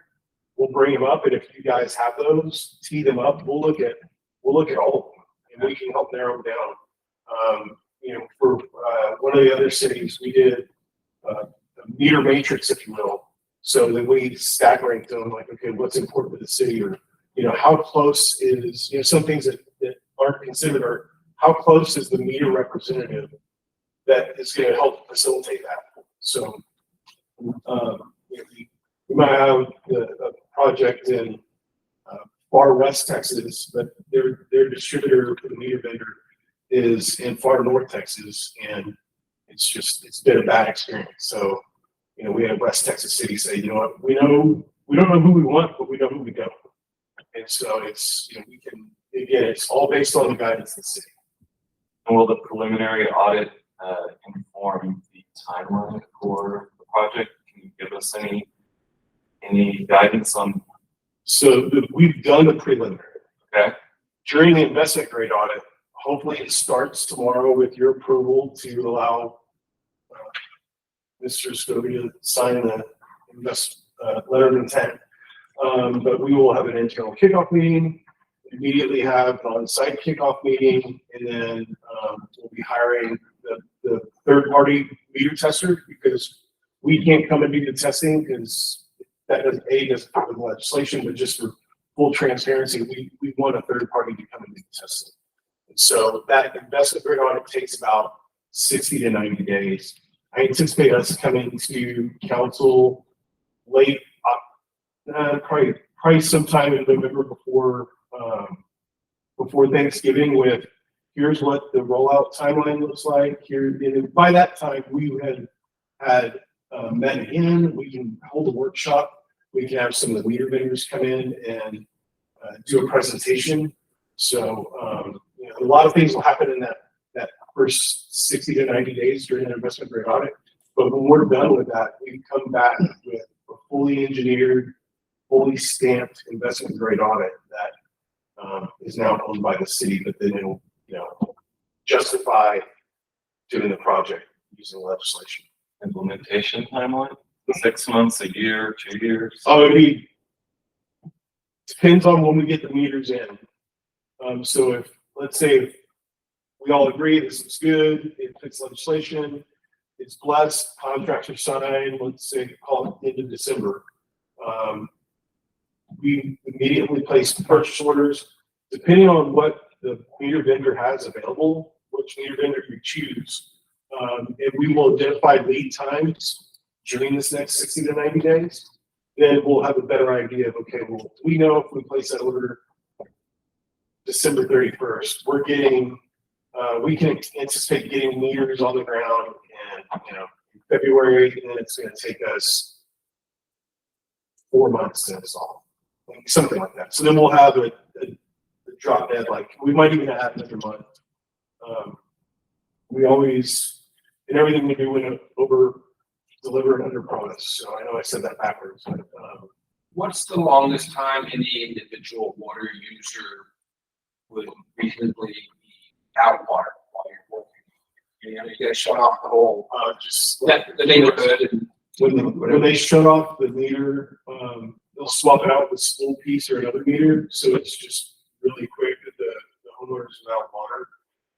we'll bring them up. And if you guys have those, tee them up, we'll look at all of them and we can help narrow them down. You know, for one of the other cities, we did a meter matrix, if you will. So then we stack ranked them like, okay, what's important to the city, or, you know, how close is, you know, some things that aren't considered are how close is the meter representative that is going to help facilitate that. So we might have a project in far west Texas, but their distributor for the meter vendor is in far north Texas, and it's been a bad experience. So, you know, we had West Texas City say, you know what, we don't know who we want, but we know who we don't. And so it's, you know, we can, again, it's all based on the guidance of the city. And will the preliminary audit inform the timeline for the project? Can you give us any guidance on? So we've done the preliminary. Okay. During the investment grade audit, hopefully it starts tomorrow with your approval to allow Mr. Scobie to sign the letter of intent. But we will have an internal kickoff meeting, immediately have an on-site kickoff meeting, and then we'll be hiring the third-party meter tester, because we can't come and do the testing because that doesn't fit with legislation, but just for full transparency, we want a third party to come and do the testing. And so that investment grade audit takes about 60 to 90 days. I anticipate us coming to council late, probably sometime in November before Thanksgiving with, here's what the rollout timeline looks like here. And by that time, we had met in, we can hold a workshop. We can have some of the meter vendors come in and do a presentation. So, you know, a lot of things will happen in that first 60 to 90 days during an investment grade audit. But when we're done with that, we come back with a fully engineered, fully stamped investment grade audit that is now owned by the city, but then it'll, you know, justify doing the project using legislation. Implementation timeline? 6 months, a year, 2 years? Oh, depends on when we get the meters in. So if, let's say, if we all agree this is good, it fits legislation, it's blessed, contracts are signed, let's say, call it into December. We immediately place purchase orders, depending on what the meter vendor has available, which meter vendor you choose. And we will identify lead times during this next 60 to 90 days. Then we'll have a better idea of, okay, well, we know if we place that order December 31st, we're getting, we can anticipate getting meters on the ground and, you know, in February, and then it's going to take us 4 months to install, like something like that. So then we'll have a drop dead, like we might even have another month. We always, in everything we do, we over deliver and under promise. So I know I said that backwards. But, What's the longest time any individual water user would reasonably be out of water while you're working? You know, you gotta shut off the whole, just the neighborhood, and when they shut off the meter, they'll swap it out with a spool piece or another meter. So it's just really quick that the homeowners without water,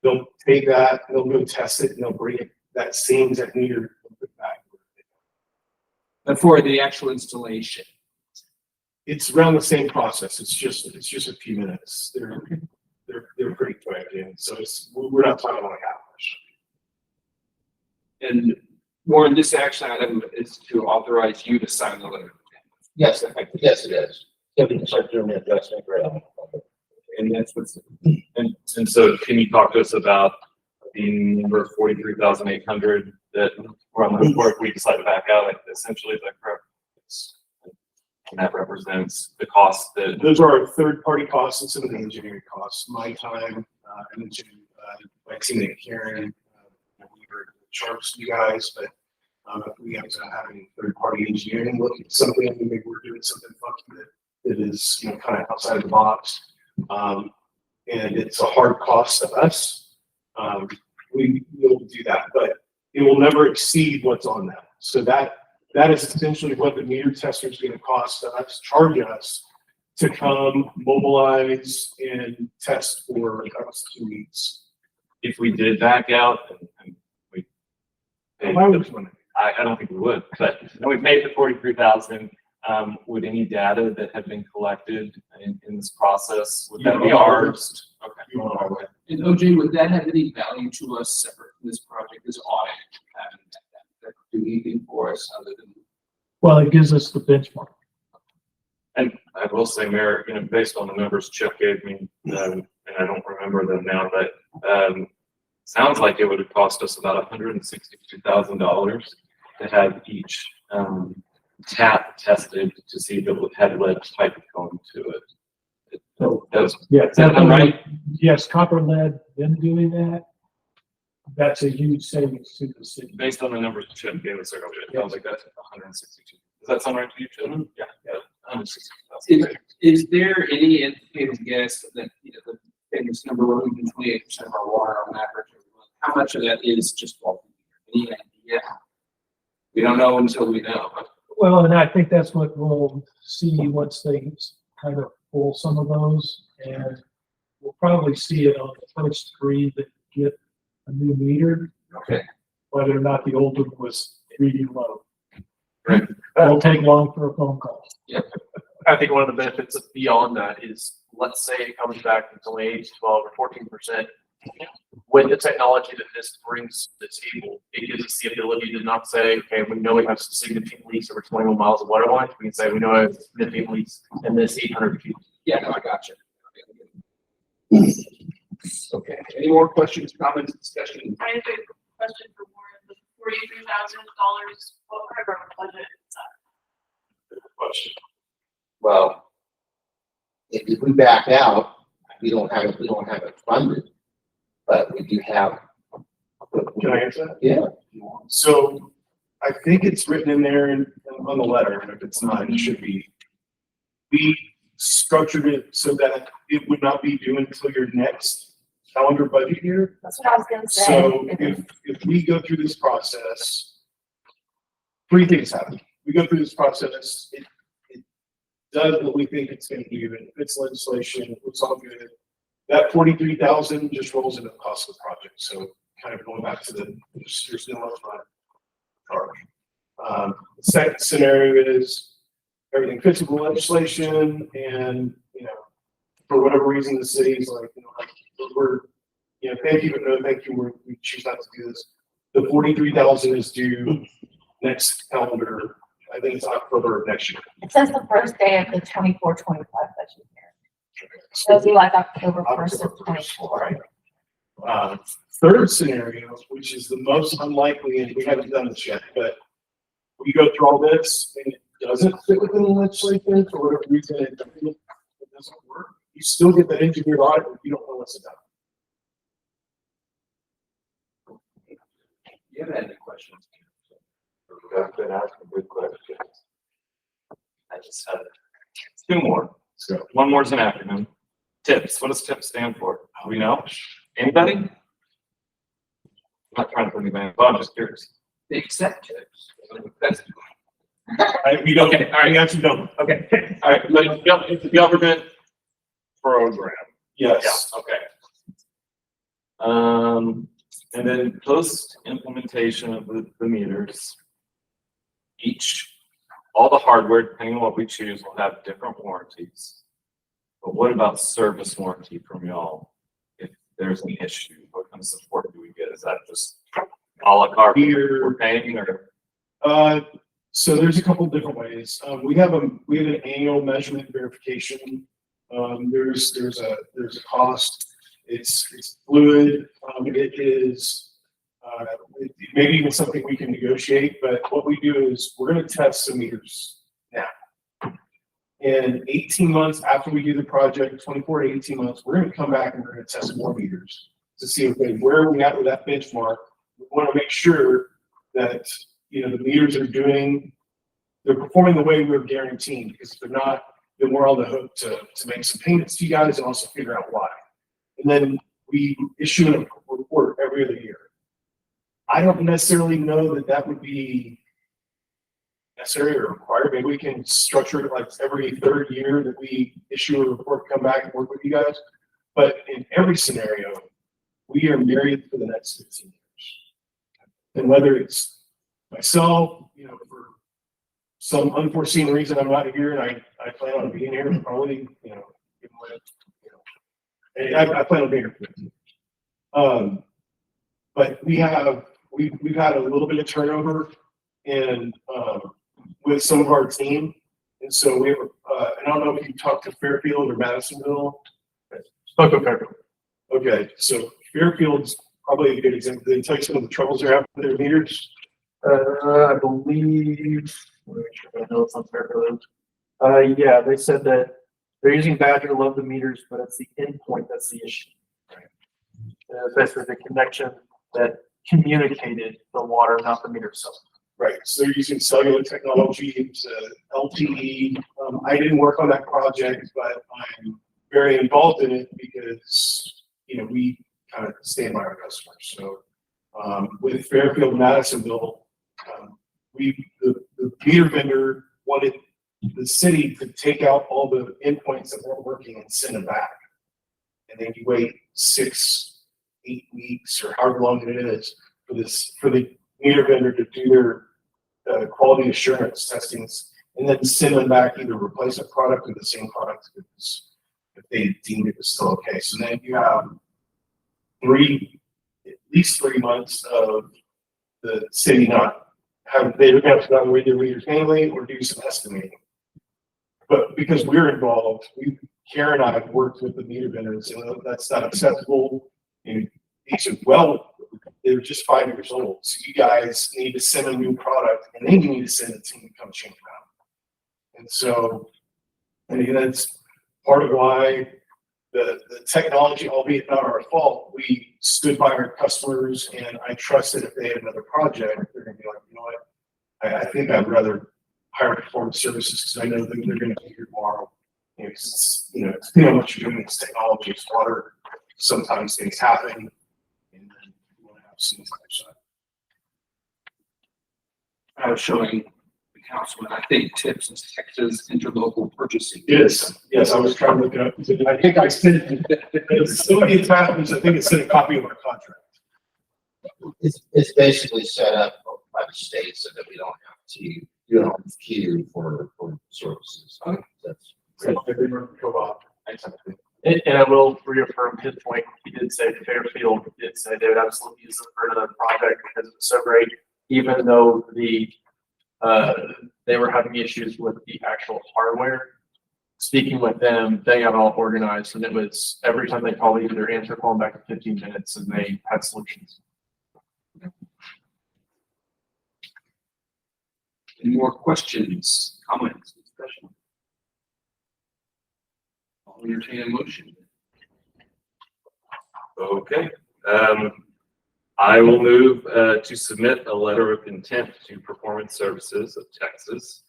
they'll take that, they'll go test it, and they'll bring it, that same exact meter, and put it back. but for the actual installation. It's around the same process. It's just a few minutes. They're pretty quick, and so we're not talking like hours. And Warren, this action item is to authorize you to sign the letter. Yes, yes, it is. Yeah, we can start doing the adjustment right on. And that's what's, And so can you talk to us about the number 43,800 that we're on the report, we decided to back out, like, essentially, is that correct? and that represents the cost that, Those are our third-party costs and some of the engineering costs, my time, I mentioned, my teammate Karen, we were charged you guys, but if we have to have any third-party engineering look at something, maybe we're doing something funky that is, you know, kind of outside the box. And it's a hard cost to us. We will do that, but it will never exceed what's on that. So that is essentially what the meter tester is going to cost us, charge us to come mobilize and test for us 2 weeks. if we did back out and we paid Why would the- you want to? I don't think we would, but we paid the 43,000. Would any data that had been collected in this process, would that be ours? Okay. And OJ, would that have any value to us separate from this project, this audit? Having that do anything for us other than? Well, it gives us the benchmark. And I will say, Mayor, you know, based on the numbers Chip gave me, and I don't remember them now, but sounds like it would have cost us about $162,000 to have each tap tested to see if it had lead pipe going to it. That was, Yeah. is that right? Yes, copper lead, them doing that, that's a huge savings to the city. Based on the numbers Chip gave us earlier, it sounds like that's 162. Does that sound right to you, Chip? Yeah. 162,000. Is there any indicated guess that, you know, the famous number, we're losing 28% of our water on average every month? How much of that is just faulty? Any idea? We don't know until we know. Well, and I think that's what we'll see once they kind of pull some of those, and we'll probably see it on the first 3 that get a new meter. Okay. Whether or not the old one was reading low. Right. Won't take long for a phone call. I think one of the benefits beyond that is, let's say it comes back, it's only 8 to 12 or 14%. With the technology that this brings to the table, it gives us the ability to not say, okay, we know we have significant leaks over 21 miles of water lines. We can say, we know we have significant leaks in this 800 feet. Yeah, no, I got you. Okay, any more questions, comments, discussion? I have a question for Warren, the $43,000, what part of our budget is that? Question. Well, if we back out, we don't have it funded, but we do have. Can I answer that? Yeah. So I think it's written in there on the letter, and if it's not, it should be. We structured it so that it would not be due until your next calendar budget year. That's what I was gonna say. So if we go through this process, 3 things happen. We go through this process, it does what we think it's gonna do, and it's legislation, it's all good. That 43,000 just rolls into the cost of the project, so kind of going back to there's no upfront charge. The second scenario is everything fits with the legislation, and, you know, for whatever reason, the city's like, you know, we're, you know, thank you, but no thank you, we choose not to do this. The 43,000 is due next calendar, I think it's October of next year. It says the first day of the 24-25 budget year. So it'll be like October 1st of 24. Right. Third scenario, which is the most unlikely, and we haven't done this yet, but we go through all this and it doesn't fit within the legislation for whatever reason, it doesn't work. You still get that engineered audit, but you don't know what's done. You have any questions? I've been asking good questions. I just had 2 more. So 1 more is an acronym. TIPS. What does TIPS stand for? Do we know? Anybody? I'm not trying to put anybody, but I'm just curious. They accept tips. That's. We don't, Okay, all right. we actually don't. Okay. All right, but it's a government program. Yes. Yeah, okay. And then post implementation of the meters, all the hardware, depending on what we choose, will have different warranties. But what about service warranty from y'all? If there's an issue, what kind of support do we get? Is that just a la carte we're paying, or? So there's a couple of different ways. We have an annual measurement verification. There's a cost. It's fluid. It is maybe even something we can negotiate. But what we do is we're going to test some meters now. And 18 months after we do the project, 24 to 18 months, we're gonna come back and we're gonna test more meters to see, okay, where are we at with that benchmark? We wanna make sure that, you know, the meters are they're performing the way we're guaranteeing, because if they're not, then we're on the hook to make some payments to you guys and also figure out why. And then we issue a report every other year. I don't necessarily know that that would be necessary or required. Maybe we can structure it like every third year that we issue a report, come back and work with you guys. But in every scenario, we are married for the next 15 years. And whether it's myself, you know, for some unforeseen reason I'm not here and I plan on being here, probably, you know, I plan on being here for 15 years. But we've had a little bit of turnover and with some of our team. And so we were, I don't know if you talked to Fairfield or Madisonville. Spoke with Fairfield. Okay, so Fairfield's probably a good example. They tell you some of the troubles they're having with their meters. I believe, let me make sure I know it's on Fairfield. Yeah, they said that they're using Badger to load the meters, but it's the endpoint that's the issue. Basically the connection that communicated the water, not the meter itself. Right, so they're using cellular technology, it's LTE. I didn't work on that project, but I'm very involved in it because, you know, we kind of stand by our customers. So with Fairfield, Madisonville, the meter vendor wanted the city to take out all the endpoints that weren't working and send them back. And then you wait 6-8 weeks or however long it is for the meter vendor to do their quality assurance testings and then send them back either replacement product or the same product if they deemed it was still okay. So then you have at least 3 months of the city not having, they don't have to evaluate their meters manually or do some estimating. But because we're involved, Karen and I have worked with the meter vendors and that's not acceptable. And he said, well, they're just 5 years old. So you guys need to send a new product and then you need to send a team to come change it out. And so, I mean, that's part of why the technology, albeit not our fault, we stood by our customers and I trusted if they had another project, they're gonna be like, you know what, I think I'd rather hire performance services because I know that they're gonna be here tomorrow. You know, 'cause it's, you know, depending on what you're doing, it's technology, it's water, sometimes things happen. And then you want to have some side. I was showing the councilman, I think Tips is Texas interlocal purchasing. Yes, I was trying to look it up. I think I sent it. So many attachments, I think it sent a copy of our contract. It's basically set up by the state so that we don't have to, you don't queue for services. That's And I will reaffirm his point. He did say Fairfield did say they would absolutely use it for another project because it's so great, even though they were having issues with the actual hardware. Speaking with them, they got all organized and it was every time they called, either answer calling back in 15 minutes and they had solutions. Any more questions, comments, discussion? I'll entertain a motion. Okay, I will move to submit a letter of intent to Performance Services of Texas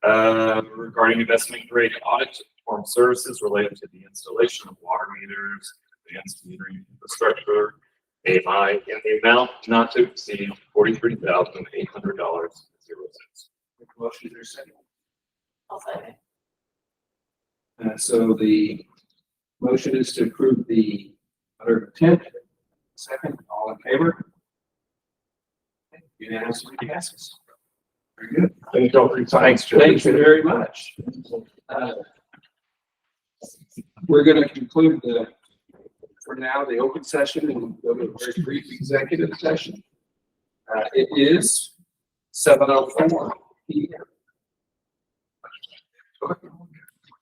regarding investment grade audit to perform services related to the installation of water meters, advanced metering infrastructure, AMI, in the amount not to exceed $43,800.00. Make a motion, is there a second? I'll second. So the motion is to approve the letter of intent. Second, all in favor? Unanimously passes. Very good. Thank you all for your time. Thanks, Joe. Thank you very much. We're going to conclude for now, the open session and go to a very brief executive session. It is 7:04 p.m.